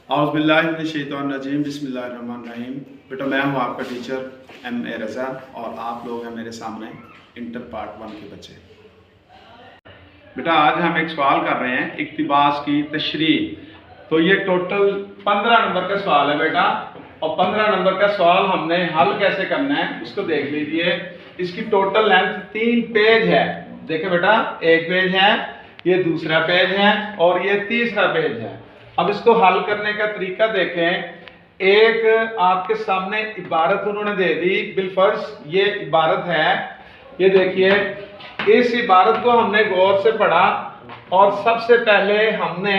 औज़ुबिल्लाहिमिनश्शैतानिर्रजीम बिस्मिल्लाहिर्रहमानिर्रहीम। बेटा मैं हूँ आपका टीचर M.A. रज़ा और आप लोग हैं मेरे सामने इंटर पार्ट 1 के बच्चे। बेटा आज हम एक सवाल कर रहे हैं इक्तिबास की तशरीह। तो ये टोटल 15 नंबर का सवाल है बेटा, और 15 नंबर का सवाल हमने हल कैसे करना है उसको देख लीजिए। इसकी टोटल लेंथ 3 पेज है। देखिए बेटा, एक पेज है, ये दूसरा पेज है और ये तीसरा पेज है। अब इसको हल करने का तरीका देखें। एक आपके सामने इबारत उन्होंने दे दी, बिलफर्ज ये इबारत है, ये देखिए। इस इबारत को हमने गौर से पढ़ा और सबसे पहले हमने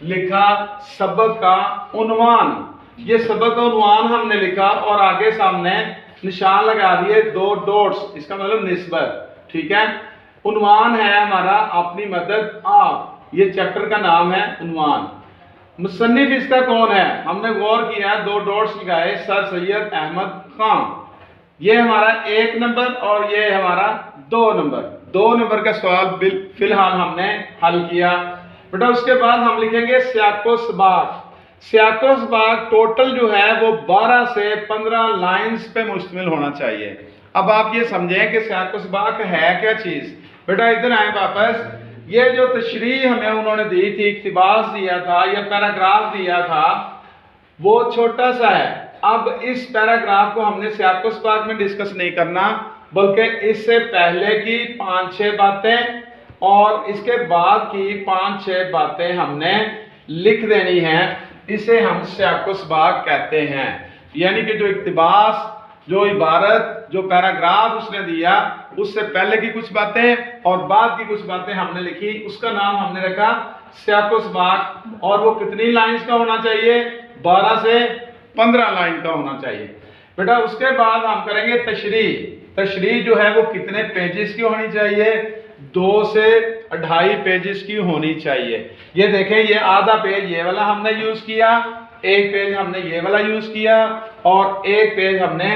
लिखा सबक का उन्वान। ये सबक का उन्वान हमने लिखा और आगे सामने निशान लगा दिए 2 डॉट्स, इसका मतलब निस्बत। ठीक है, उन्वान है हमारा अपनी मदद आप, ये चैप्टर का नाम है उन्वान। मुसन्निफ इसका कौन है, हमने गौर किया, 2 डॉट्स लगाए, सर सैयद अहमद खान। ये हमारा 1 नंबर और ये हमारा 2 नंबर। 2 नंबर का सवाल फिलहाल हमने हल किया बेटा। उसके बाद हम लिखेंगे सियाको सबाक। सियाको सबाक टोटल जो है वो 12 से 15 लाइंस पे मुश्तमिल होना चाहिए। अब आप ये समझें कि सियाको सबाक है क्या चीज। बेटा इधर आए वापस। ये जो तशरीह हमें उन्होंने दी थी, इक्तिबास दिया था या पैराग्राफ दिया था, वो छोटा सा है। अब इस पैराग्राफ को हमने सियाको सबाक में डिस्कस नहीं करना, बल्कि इससे पहले की 5-6 बातें और इसके बाद की 5-6 बातें हमने लिख देनी है। इसे हम सियाको सबाक कहते हैं। यानी कि जो इक्तिबास, जो इबारत, जो पैराग्राफ उसने दिया, उससे पहले की कुछ बातें और बाद की कुछ बातें हमने लिखी, उसका नाम हमने रखा सियाको सबाक। और वो कितनी लाइंस का होना चाहिए, 12 से 15 लाइन का होना चाहिए बेटा। उसके बाद हम करेंगे तशरीह। तशरीह जो है वो कितने पेजेस की होनी चाहिए, 2 से 2.5 पेजेस की होनी चाहिए। ये देखें, ये आधा पेज ये वाला हमने यूज किया, 1 पेज हमने ये वाला यूज किया और 1 पेज हमने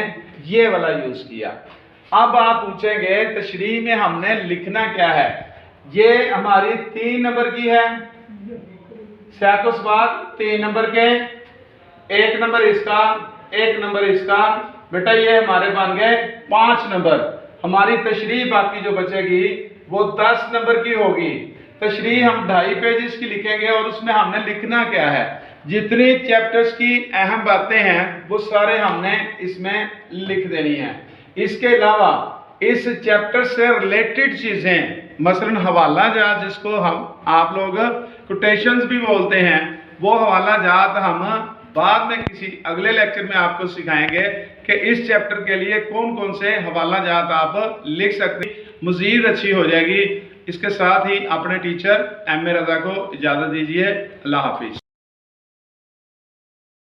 ये वाला यूज किया। अब आप पूछेंगे तशरीह में हमने लिखना क्या है। ये हमारी 3 नंबर की है, सियाको सबाक 3 नंबर के, 1 नंबर इसका, 1 नंबर इसका। बेटा ये हमारे बन गए 5 नंबर। हमारी तशरीह बाकी जो बचेगी वो 10 नंबर की होगी। तशरीह हम 2.5 पेजेस की लिखेंगे और उसमें हमने लिखना क्या है, जितनी चैप्टर्स की अहम बातें हैं वो सारे हमने इसमें लिख देनी है। इसके अलावा इस चैप्टर से रिलेटेड चीजें, मसलन हवाला जात, जिसको हम आप लोग कोटेशंस भी बोलते हैं, वो हवाला जात हम बाद में किसी अगले लेक्चर में आपको सिखाएंगे कि इस चैप्टर के लिए कौन कौन से हवाला जात आप लिख सकते हैं, मजीद अच्छी हो जाएगी। इसके साथ ही अपने टीचर M.A. रज़ा को इजाजत दीजिए। अल्लाह हाफिज।